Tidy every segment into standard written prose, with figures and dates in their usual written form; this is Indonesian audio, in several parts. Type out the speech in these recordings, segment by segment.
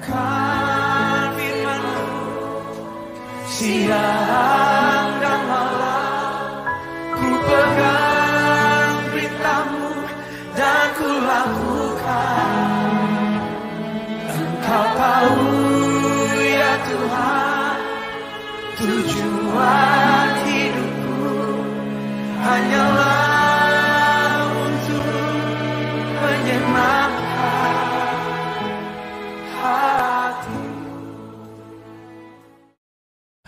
merenungkan firman-Mu siang dan malam. Ku pegang berita-Mu dan ku lakukan. Engkau tahu ya Tuhan, tujuan hidupku hanyalah untuk menyenangkan hati.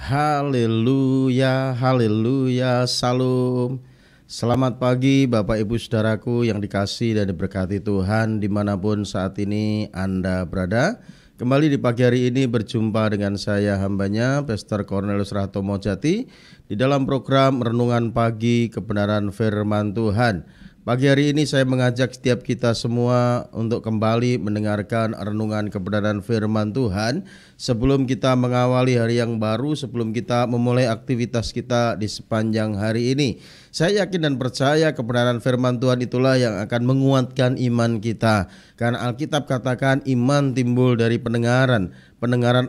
Haleluya, haleluya, salam. Selamat pagi Bapak Ibu Saudaraku yang dikasihi dan diberkati Tuhan dimanapun saat ini Anda berada. Kembali di pagi hari ini berjumpa dengan saya hambanya Pastor Cornelius Rahatomo Jati di dalam program Renungan Pagi Kebenaran Firman Tuhan. Pagi hari ini saya mengajak setiap kita semua untuk kembali mendengarkan renungan kebenaran firman Tuhan sebelum kita mengawali hari yang baru, sebelum kita memulai aktivitas kita di sepanjang hari ini. Saya yakin dan percaya kebenaran firman Tuhan itulah yang akan menguatkan iman kita. Karena Alkitab katakan iman timbul dari pendengaran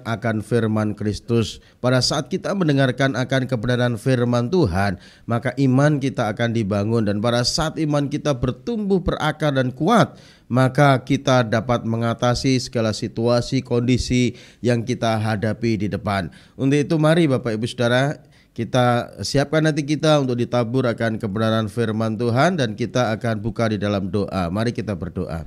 akan firman Kristus. Pada saat kita mendengarkan akan kebenaran firman Tuhan, maka iman kita akan dibangun. Dan pada saat iman kita bertumbuh, berakar dan kuat, maka kita dapat mengatasi segala situasi, kondisi yang kita hadapi di depan. Untuk itu mari Bapak Ibu Saudara, kita siapkan hati kita untuk ditabur akan kebenaran firman Tuhan dan kita akan buka di dalam doa. Mari kita berdoa.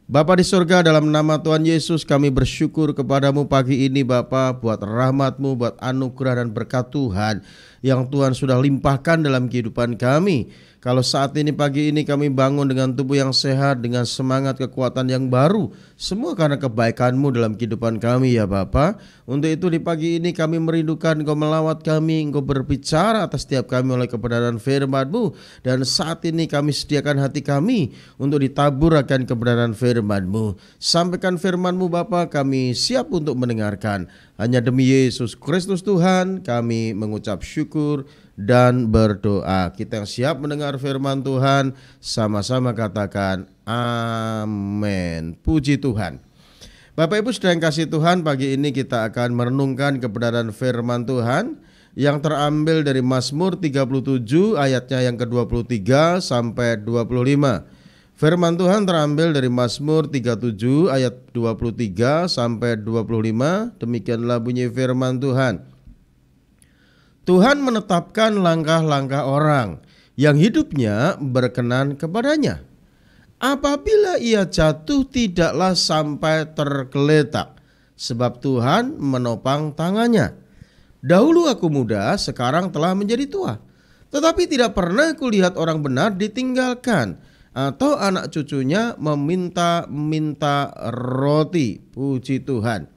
Bapa di surga, dalam nama Tuhan Yesus kami bersyukur kepadamu pagi ini Bapa, buat rahmat-Mu, buat anugerah dan berkat Tuhan yang Tuhan sudah limpahkan dalam kehidupan kami. Kalau saat ini pagi ini kami bangun dengan tubuh yang sehat, dengan semangat kekuatan yang baru, semua karena kebaikan-Mu dalam kehidupan kami ya Bapa. Untuk itu di pagi ini kami merindukan Engkau melawat kami, Engkau berbicara atas setiap kami oleh kebenaran firman-Mu. Dan saat ini kami sediakan hati kami untuk ditabur akan kebenaran firman-Mu. Sampaikan firman-Mu Bapa, kami siap untuk mendengarkan. Hanya demi Yesus Kristus Tuhan kami mengucap syukur dan berdoa. Kita yang siap mendengar firman Tuhan sama-sama katakan amin. Puji Tuhan. Bapak Ibu saudara yang kasih Tuhan, pagi ini kita akan merenungkan kebenaran firman Tuhan yang terambil dari Mazmur 37 ayatnya yang ke-23 sampai 25. Firman Tuhan terambil dari Mazmur 37 ayat 23 sampai 25. Demikianlah bunyi firman Tuhan. Tuhan menetapkan langkah-langkah orang yang hidupnya berkenan kepadanya. Apabila ia jatuh tidaklah sampai tergeletak, sebab Tuhan menopang tangannya. Dahulu aku muda, sekarang telah menjadi tua, tetapi tidak pernah kulihat orang benar ditinggalkan, atau anak cucunya meminta-minta roti. Puji Tuhan.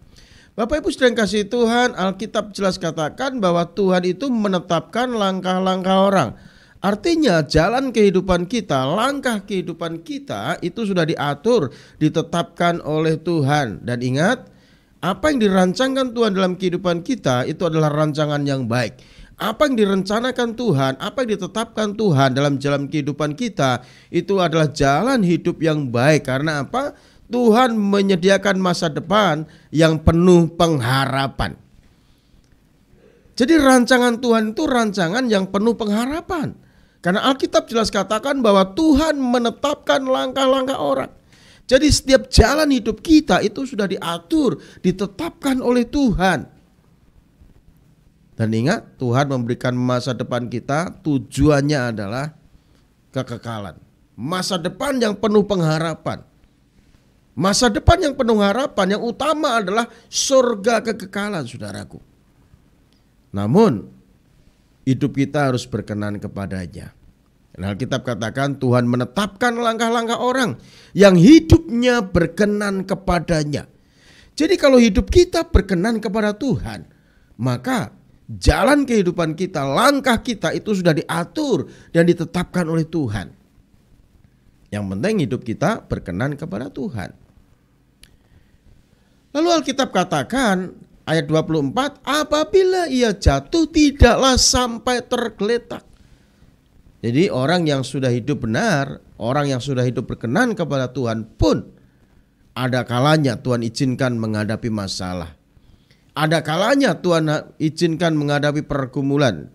Bapak Ibu sedang kasih Tuhan, Alkitab jelas katakan bahwa Tuhan itu menetapkan langkah-langkah orang. Artinya jalan kehidupan kita, langkah kehidupan kita itu sudah diatur, ditetapkan oleh Tuhan. Dan ingat, apa yang dirancangkan Tuhan dalam kehidupan kita itu adalah rancangan yang baik. Apa yang direncanakan Tuhan, apa yang ditetapkan Tuhan dalam jalan kehidupan kita itu adalah jalan hidup yang baik. Karena apa? Tuhan menyediakan masa depan yang penuh pengharapan. Jadi rancangan Tuhan itu rancangan yang penuh pengharapan. Karena Alkitab jelas katakan bahwa Tuhan menetapkan langkah-langkah orang. Jadi setiap jalan hidup kita itu sudah diatur, ditetapkan oleh Tuhan. Dan ingat, Tuhan memberikan masa depan kita tujuannya adalah kekekalan. Masa depan yang penuh pengharapan. Masa depan yang penuh harapan yang utama adalah surga kekekalan, saudaraku. Namun hidup kita harus berkenan kepadanya. Nah, Alkitab katakan Tuhan menetapkan langkah-langkah orang yang hidupnya berkenan kepadanya. Jadi kalau hidup kita berkenan kepada Tuhan, maka jalan kehidupan kita, langkah kita itu sudah diatur dan ditetapkan oleh Tuhan. Yang penting hidup kita berkenan kepada Tuhan. Lalu Alkitab katakan ayat 24, apabila ia jatuh tidaklah sampai tergeletak. Jadi orang yang sudah hidup benar, orang yang sudah hidup berkenan kepada Tuhan pun Ada kalanya Tuhan izinkan menghadapi masalah. Ada kalanya Tuhan izinkan menghadapi pergumulan.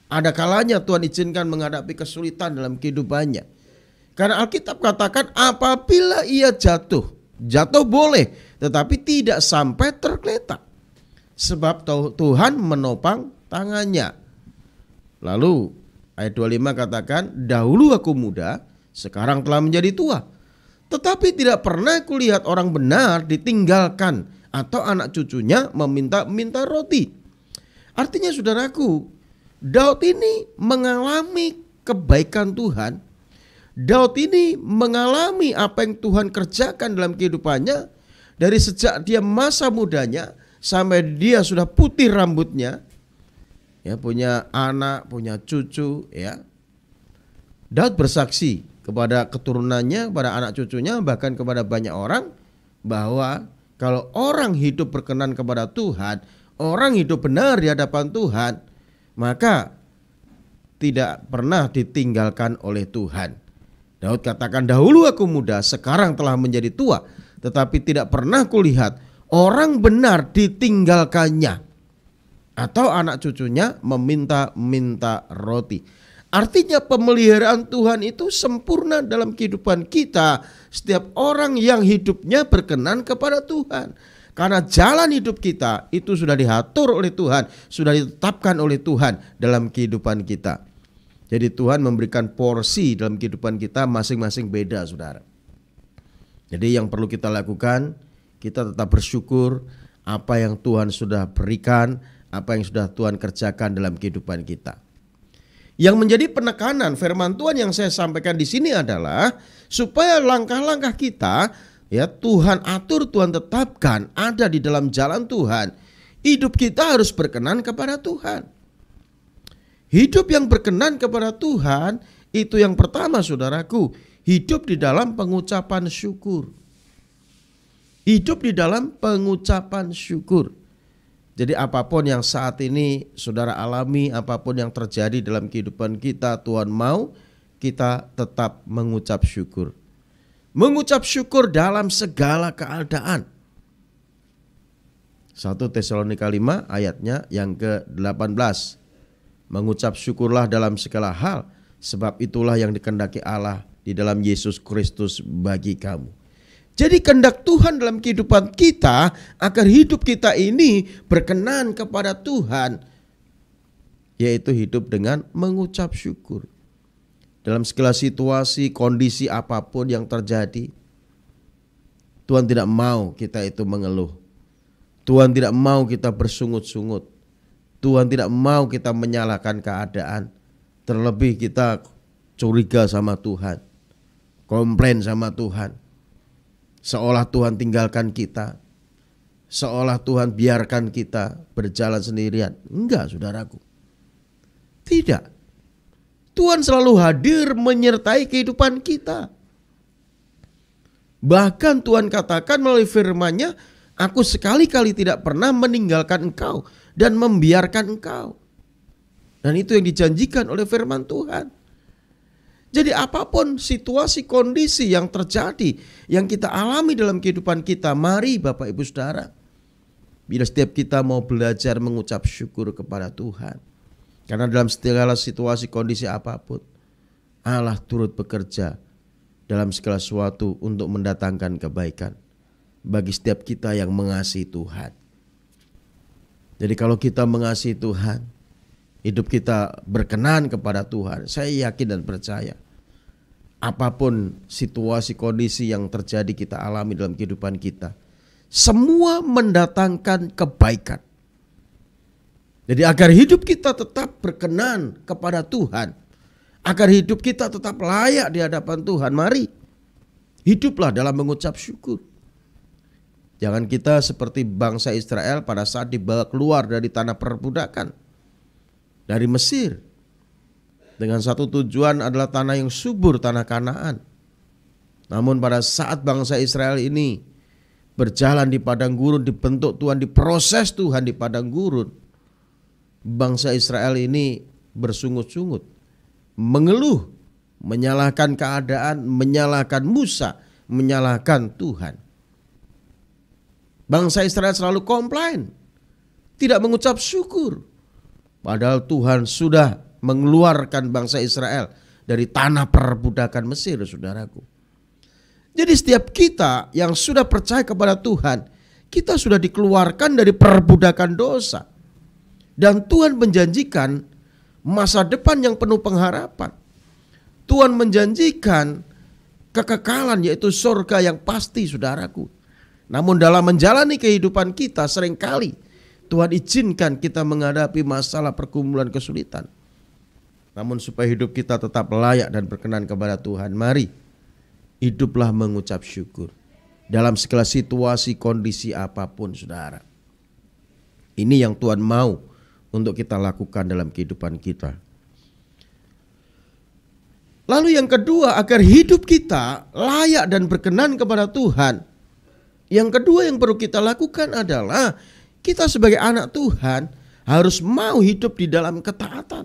Ada kalanya Tuhan izinkan menghadapi kesulitan dalam kehidupannya. Karena Alkitab katakan apabila ia jatuh boleh, tetapi tidak sampai tergeletak. Sebab Tuhan menopang tangannya. Lalu ayat 25 katakan, dahulu aku muda, sekarang telah menjadi tua. Tetapi tidak pernah kulihat orang benar ditinggalkan atau anak cucunya meminta roti. Artinya saudaraku, Daud ini mengalami kebaikan Tuhan. Daud ini mengalami apa yang Tuhan kerjakan dalam kehidupannya. Dari sejak dia masa mudanya sampai dia sudah putih rambutnya, ya, punya anak, punya cucu, ya. Daud bersaksi kepada keturunannya, kepada anak cucunya, bahkan kepada banyak orang, bahwa kalau orang hidup berkenan kepada Tuhan, orang hidup benar di hadapan Tuhan, maka tidak pernah ditinggalkan oleh Tuhan. Daud katakan, dahulu aku muda, sekarang telah menjadi tua, tetapi tidak pernah kulihat orang benar ditinggalkannya atau anak cucunya meminta roti. Artinya pemeliharaan Tuhan itu sempurna dalam kehidupan kita. Setiap orang yang hidupnya berkenan kepada Tuhan. Karena jalan hidup kita itu sudah diatur oleh Tuhan, sudah ditetapkan oleh Tuhan dalam kehidupan kita. Jadi Tuhan memberikan porsi dalam kehidupan kita masing-masing beda, saudara. Jadi yang perlu kita lakukan, kita tetap bersyukur apa yang Tuhan sudah berikan, apa yang sudah Tuhan kerjakan dalam kehidupan kita. Yang menjadi penekanan firman Tuhan yang saya sampaikan di sini adalah supaya langkah-langkah kita, ya, Tuhan atur, Tuhan tetapkan ada di dalam jalan Tuhan. Hidup kita harus berkenan kepada Tuhan. Hidup yang berkenan kepada Tuhan itu yang pertama, saudaraku, hidup di dalam pengucapan syukur. Hidup di dalam pengucapan syukur. Jadi apapun yang saat ini saudara alami, apapun yang terjadi dalam kehidupan kita, Tuhan mau kita tetap mengucap syukur. Mengucap syukur dalam segala keadaan. 1 Tesalonika 5 ayatnya yang ke-18. Mengucap syukurlah dalam segala hal, sebab itulah yang dikehendaki Allah di dalam Yesus Kristus bagi kamu. Jadi kehendak Tuhan dalam kehidupan kita agar hidup kita ini berkenan kepada Tuhan, yaitu hidup dengan mengucap syukur. Dalam segala situasi, kondisi apapun yang terjadi, Tuhan tidak mau kita itu mengeluh. Tuhan tidak mau kita bersungut-sungut. Tuhan tidak mau kita menyalahkan keadaan. Terlebih kita curiga sama Tuhan, komplain sama Tuhan, seolah Tuhan tinggalkan kita, seolah Tuhan biarkan kita berjalan sendirian. Enggak, saudaraku. Tidak. Tuhan selalu hadir menyertai kehidupan kita. Bahkan Tuhan katakan melalui firman-Nya, aku sekali-kali tidak pernah meninggalkan engkau dan membiarkan engkau. Dan itu yang dijanjikan oleh firman Tuhan. Jadi apapun situasi kondisi yang terjadi, yang kita alami dalam kehidupan kita, mari Bapak Ibu Saudara, bila setiap kita mau belajar mengucap syukur kepada Tuhan. Karena dalam segala situasi kondisi apapun, Allah turut bekerja dalam segala sesuatu untuk mendatangkan kebaikan bagi setiap kita yang mengasihi Tuhan. Jadi kalau kita mengasihi Tuhan, hidup kita berkenan kepada Tuhan, saya yakin dan percaya apapun situasi kondisi yang terjadi kita alami dalam kehidupan kita, semua mendatangkan kebaikan. Jadi agar hidup kita tetap berkenan kepada Tuhan, agar hidup kita tetap layak di hadapan Tuhan, mari hiduplah dalam mengucap syukur. Jangan kita seperti bangsa Israel pada saat dibawa keluar dari tanah perbudakan, dari Mesir, dengan satu tujuan adalah tanah yang subur, tanah Kanaan. Namun pada saat bangsa Israel ini berjalan di padang gurun, dibentuk Tuhan, diproses Tuhan di padang gurun, bangsa Israel ini bersungut-sungut, mengeluh, menyalahkan keadaan, menyalahkan Musa, menyalahkan Tuhan. Bangsa Israel selalu komplain, tidak mengucap syukur. Padahal Tuhan sudah mengeluarkan bangsa Israel dari tanah perbudakan Mesir, saudaraku. Jadi setiap kita yang sudah percaya kepada Tuhan, kita sudah dikeluarkan dari perbudakan dosa. Dan Tuhan menjanjikan masa depan yang penuh pengharapan. Tuhan menjanjikan kekekalan, yaitu surga yang pasti, saudaraku. Namun dalam menjalani kehidupan kita seringkali Tuhan izinkan kita menghadapi masalah pergumulan kesulitan. Namun supaya hidup kita tetap layak dan berkenan kepada Tuhan, mari hiduplah mengucap syukur dalam segala situasi kondisi apapun, saudara. Ini yang Tuhan mau untuk kita lakukan dalam kehidupan kita. Lalu yang kedua, agar hidup kita layak dan berkenan kepada Tuhan, yang kedua yang perlu kita lakukan adalah kita sebagai anak Tuhan harus mau hidup di dalam ketaatan.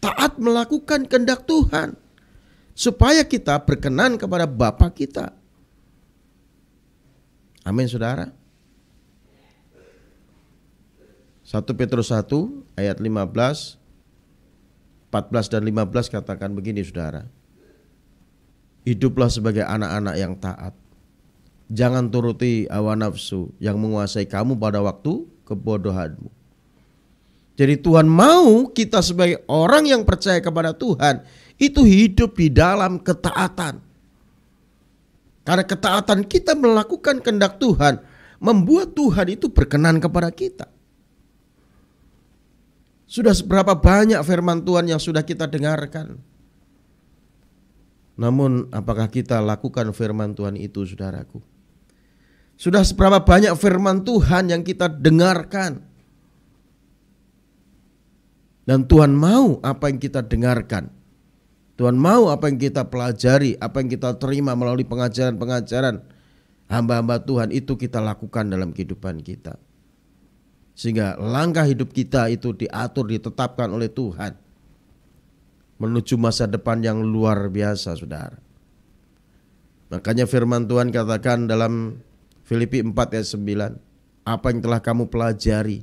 Taat melakukan kehendak Tuhan supaya kita berkenan kepada Bapa kita. Amin, saudara. 1 Petrus 1 ayat 15, 14 dan 15 katakan begini, saudara. Hiduplah sebagai anak-anak yang taat. Jangan turuti hawa nafsu yang menguasai kamu pada waktu kebodohanmu. Jadi Tuhan mau kita sebagai orang yang percaya kepada Tuhan itu hidup di dalam ketaatan. Karena ketaatan kita melakukan kehendak Tuhan membuat Tuhan itu berkenan kepada kita. Sudah seberapa banyak firman Tuhan yang sudah kita dengarkan. Namun apakah kita lakukan firman Tuhan itu, saudaraku? Sudah seberapa banyak firman Tuhan yang kita dengarkan. Dan Tuhan mau apa yang kita dengarkan. Tuhan mau apa yang kita pelajari, apa yang kita terima melalui pengajaran-pengajaran hamba-hamba Tuhan itu kita lakukan dalam kehidupan kita. Sehingga langkah hidup kita itu diatur, ditetapkan oleh Tuhan menuju masa depan yang luar biasa, saudara. Makanya firman Tuhan katakan dalam Filipi 4 ayat 9, apa yang telah kamu pelajari,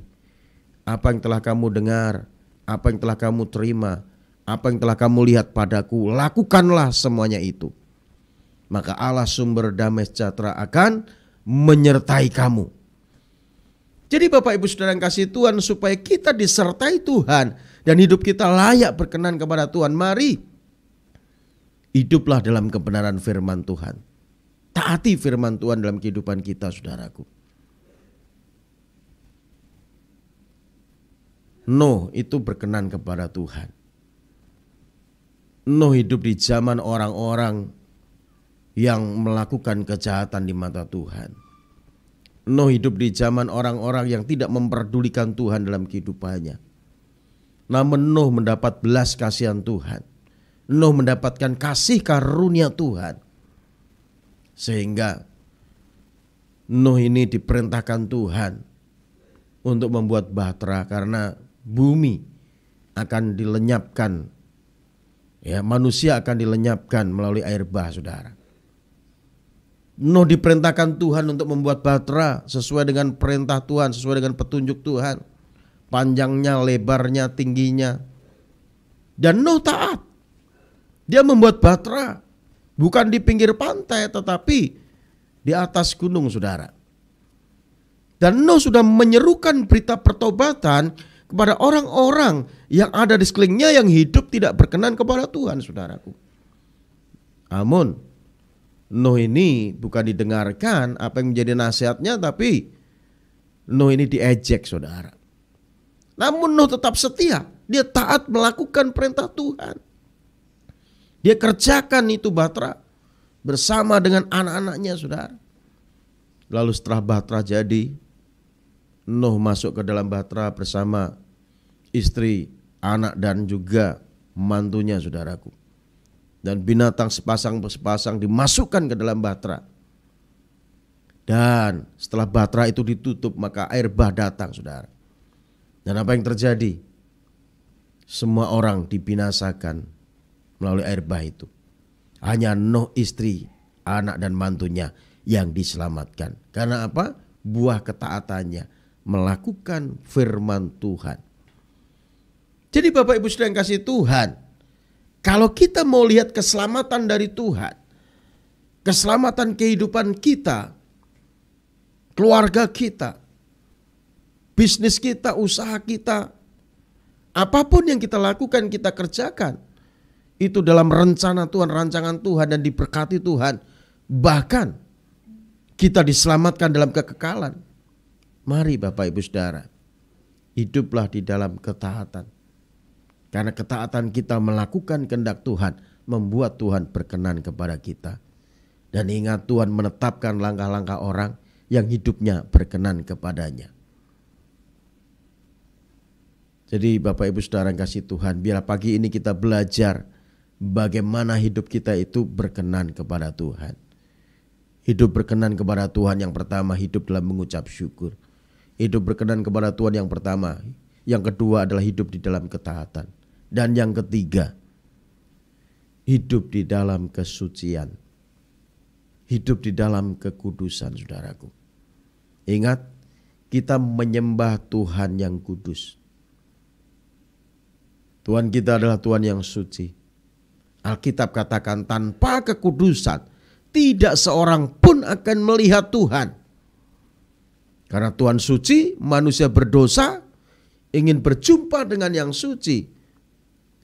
apa yang telah kamu dengar, apa yang telah kamu terima, apa yang telah kamu lihat padaku, lakukanlah semuanya itu. Maka Allah sumber damai sejahtera akan menyertai kamu. Jadi Bapak Ibu Saudara yang kasih Tuhan, supaya kita disertai Tuhan dan hidup kita layak berkenan kepada Tuhan, mari hiduplah dalam kebenaran firman Tuhan. Taati firman Tuhan dalam kehidupan kita, saudaraku. Nuh itu berkenan kepada Tuhan. Nuh hidup di zaman orang-orang yang melakukan kejahatan di mata Tuhan. Nuh hidup di zaman orang-orang yang tidak memperdulikan Tuhan dalam kehidupannya. Namun Nuh mendapat belas kasihan Tuhan. Nuh mendapatkan kasih karunia Tuhan. Sehingga Nuh ini diperintahkan Tuhan untuk membuat bahtera, karena bumi akan dilenyapkan, ya, manusia akan dilenyapkan melalui air bah, saudara. Nuh diperintahkan Tuhan untuk membuat bahtera sesuai dengan perintah Tuhan, sesuai dengan petunjuk Tuhan, panjangnya, lebarnya, tingginya. Dan Nuh taat. Dia membuat bahtera bukan di pinggir pantai, tetapi di atas gunung, saudara. Dan Nuh sudah menyerukan berita pertobatan kepada orang-orang yang ada di sekelilingnya yang hidup tidak berkenan kepada Tuhan, saudaraku. Namun Nuh ini bukan didengarkan apa yang menjadi nasihatnya, tapi Nuh ini diejek, saudara. Namun Nuh tetap setia. Dia taat melakukan perintah Tuhan. Dia kerjakan itu bahtera bersama dengan anak-anaknya, saudara. Lalu setelah bahtera jadi, Nuh masuk ke dalam bahtera bersama istri, anak dan juga mantunya, saudaraku. Dan binatang sepasang dimasukkan ke dalam bahtera. Dan setelah bahtera itu ditutup, maka air bah datang, saudara. Dan apa yang terjadi? Semua orang dibinasakan melalui air bah itu. Hanya Nuh, istri, anak dan mantunya yang diselamatkan. Karena apa? buah ketaatannya, melakukan firman Tuhan. Jadi Bapak Ibu Saudara yang kasih Tuhan, kalau kita mau lihat keselamatan dari Tuhan, keselamatan kehidupan kita, keluarga kita, bisnis kita, usaha kita, apapun yang kita lakukan, kita kerjakan, itu dalam rencana Tuhan, rancangan Tuhan dan diberkati Tuhan. Bahkan kita diselamatkan dalam kekekalan. Mari Bapak Ibu Saudara, hiduplah di dalam ketaatan. Karena ketaatan kita melakukan kehendak Tuhan, membuat Tuhan berkenan kepada kita. Dan ingat, Tuhan menetapkan langkah-langkah orang yang hidupnya berkenan kepadanya. Jadi Bapak Ibu Saudara yang kasih Tuhan, biar pagi ini kita belajar bagaimana hidup kita itu berkenan kepada Tuhan. Hidup berkenan kepada Tuhan yang pertama, hidup dalam mengucap syukur. Hidup berkenan kepada Tuhan yang pertama. Yang kedua adalah hidup di dalam ketaatan. Dan yang ketiga, hidup di dalam kesucian. Hidup di dalam kekudusan, saudaraku. Ingat, kita menyembah Tuhan yang kudus. Tuhan kita adalah Tuhan yang suci. Alkitab katakan tanpa kekudusan tidak seorang pun akan melihat Tuhan. Karena Tuhan suci, manusia berdosa, ingin berjumpa dengan yang suci.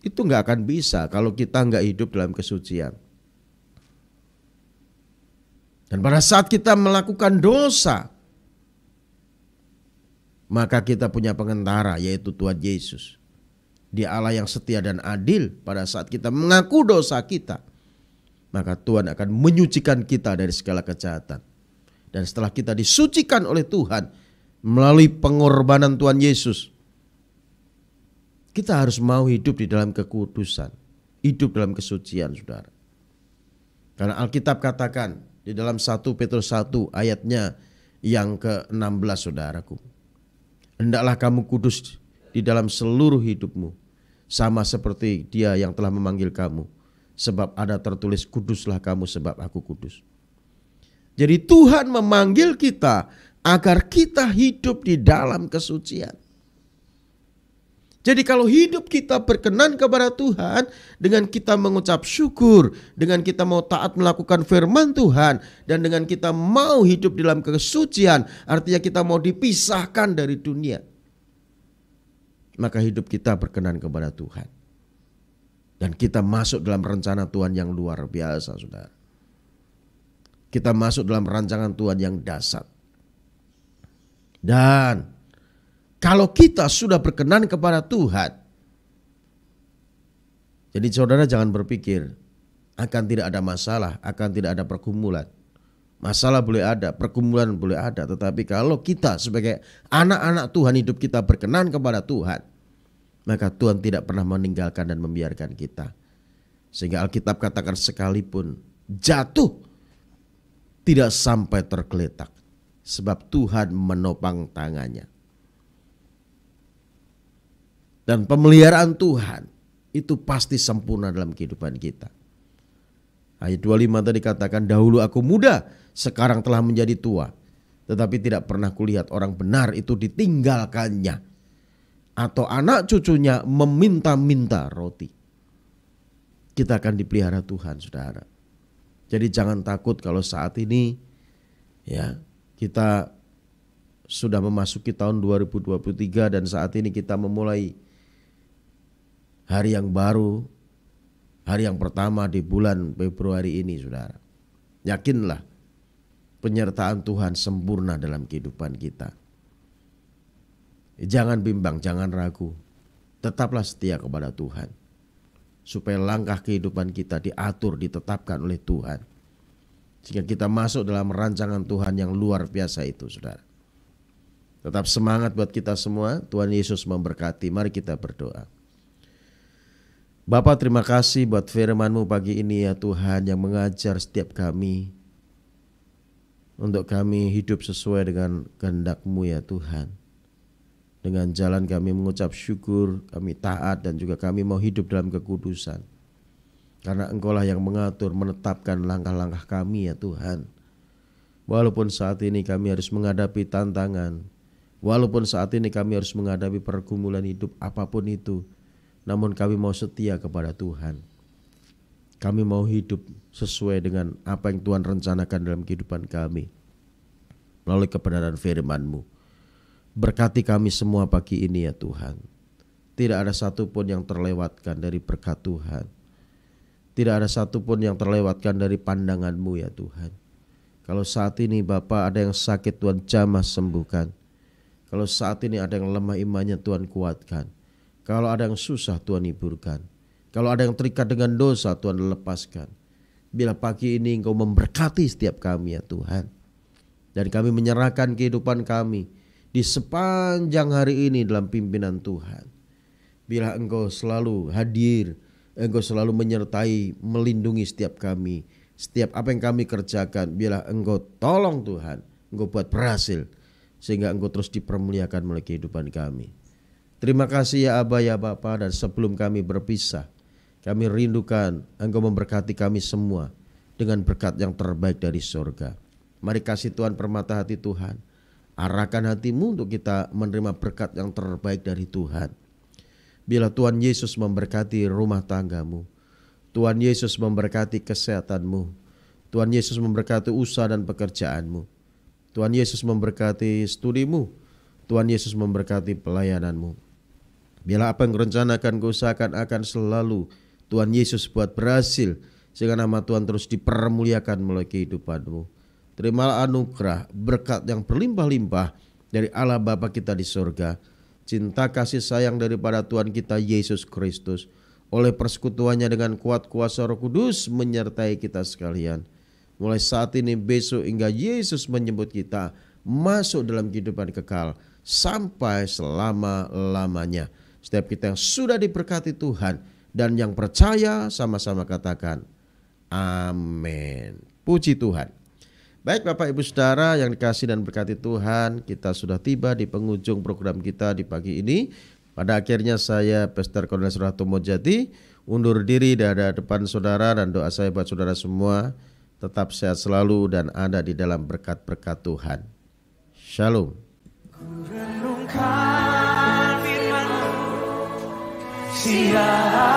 Itu gak akan bisa kalau kita gak hidup dalam kesucian. Dan pada saat kita melakukan dosa, maka kita punya pengantara, yaitu Tuhan Yesus. Dia Allah yang setia dan adil. Pada saat kita mengaku dosa kita, maka Tuhan akan menyucikan kita dari segala kejahatan. Dan setelah kita disucikan oleh Tuhan melalui pengorbanan Tuhan Yesus, kita harus mau hidup di dalam kekudusan, hidup dalam kesucian, saudara. Karena Alkitab katakan di dalam 1 Petrus 1 ayatnya yang ke-16, saudaraku, hendaklah kamu kudus di dalam seluruh hidupmu, sama seperti Dia yang telah memanggil kamu. Sebab ada tertulis, kuduslah kamu sebab aku kudus. Jadi Tuhan memanggil kita agar kita hidup di dalam kesucian. Jadi kalau hidup kita berkenan kepada Tuhan, dengan kita mengucap syukur, dengan kita mau taat melakukan firman Tuhan, dan dengan kita mau hidup dalam kesucian, artinya kita mau dipisahkan dari dunia, maka hidup kita berkenan kepada Tuhan. Dan kita masuk dalam rencana Tuhan yang luar biasa, saudara. Kita masuk dalam rancangan Tuhan yang dahsyat. Dan kalau kita sudah berkenan kepada Tuhan, jadi saudara jangan berpikir akan tidak ada masalah, akan tidak ada pergumulan. Masalah boleh ada, pergumulan boleh ada. Tetapi kalau kita sebagai anak-anak Tuhan, hidup kita berkenan kepada Tuhan, maka Tuhan tidak pernah meninggalkan dan membiarkan kita. Sehingga Alkitab katakan sekalipun jatuh, tidak sampai tergeletak. Sebab Tuhan menopang tangannya. Dan pemeliharaan Tuhan itu pasti sempurna dalam kehidupan kita. Ayat 25 tadi katakan, dahulu aku muda, sekarang telah menjadi tua. Tetapi tidak pernah kulihat orang benar itu ditinggalkannya, atau anak cucunya meminta-minta roti. Kita akan dipelihara Tuhan, saudara. Jadi jangan takut kalau saat ini ya kita sudah memasuki tahun 2023 dan saat ini kita memulai hari yang baru, hari yang pertama di bulan Februari ini, saudara. Yakinlah penyertaan Tuhan sempurna dalam kehidupan kita. Jangan bimbang, jangan ragu. Tetaplah setia kepada Tuhan. Supaya langkah kehidupan kita diatur, ditetapkan oleh Tuhan. Sehingga kita masuk dalam rancangan Tuhan yang luar biasa itu, saudara. Tetap semangat buat kita semua. Tuhan Yesus memberkati. Mari kita berdoa. Bapa, terima kasih buat firman-Mu pagi ini ya Tuhan, yang mengajar setiap kami untuk kami hidup sesuai dengan kehendak-Mu ya Tuhan. Dengan jalan kami mengucap syukur, kami taat, dan juga kami mau hidup dalam kekudusan. Karena Engkau lah yang mengatur, menetapkan langkah-langkah kami ya Tuhan. Walaupun saat ini kami harus menghadapi tantangan, walaupun saat ini kami harus menghadapi pergumulan hidup apapun itu, namun kami mau setia kepada Tuhan. Kami mau hidup sesuai dengan apa yang Tuhan rencanakan dalam kehidupan kami melalui kebenaran firman-Mu. Berkati kami semua pagi ini ya Tuhan. Tidak ada satupun yang terlewatkan dari berkat Tuhan. Tidak ada satupun yang terlewatkan dari pandangan-Mu ya Tuhan. Kalau saat ini Bapa ada yang sakit, Tuhan jamah sembuhkan. Kalau saat ini ada yang lemah imannya, Tuhan kuatkan. Kalau ada yang susah, Tuhan hiburkan. Kalau ada yang terikat dengan dosa, Tuhan lepaskan. Bila pagi ini Engkau memberkati setiap kami ya Tuhan. Dan kami menyerahkan kehidupan kami di sepanjang hari ini dalam pimpinan Tuhan. Bila Engkau selalu hadir, Engkau selalu menyertai, melindungi setiap kami. Setiap apa yang kami kerjakan, biarlah Engkau tolong Tuhan, Engkau buat berhasil, sehingga Engkau terus dipermuliakan melalui kehidupan kami. Terima kasih ya Aba ya Bapa, dan sebelum kami berpisah, kami rindukan Engkau memberkati kami semua dengan berkat yang terbaik dari surga. Mari kasih Tuhan permata hati Tuhan, arahkan hatimu untuk kita menerima berkat yang terbaik dari Tuhan. Bila Tuhan Yesus memberkati rumah tanggamu, Tuhan Yesus memberkati kesehatanmu, Tuhan Yesus memberkati usaha dan pekerjaanmu, Tuhan Yesus memberkati studimu, Tuhan Yesus memberkati pelayananmu. Bila apa yang rencanakan kau usahakan akan selalu Tuhan Yesus buat berhasil, sehingga nama Tuhan terus dipermuliakan melalui kehidupanmu. Terimalah anugerah berkat yang berlimpah-limpah dari Allah Bapa kita di surga, cinta kasih sayang daripada Tuhan kita Yesus Kristus, oleh persekutuannya dengan kuat kuasa Roh Kudus menyertai kita sekalian. Mulai saat ini, besok hingga Yesus menyebut kita masuk dalam kehidupan kekal sampai selama-lamanya. Setiap kita yang sudah diberkati Tuhan dan yang percaya sama-sama katakan amin. Puji Tuhan. Baik Bapak Ibu Saudara yang dikasihi dan berkati Tuhan, kita sudah tiba di penghujung program kita di pagi ini. Pada akhirnya saya Pastor Cornelius Rahtomojati undur diri dari depan saudara, dan doa saya buat saudara semua tetap sehat selalu dan ada di dalam berkat-berkat Tuhan. Shalom. Ku renungkan firman-Mu, siap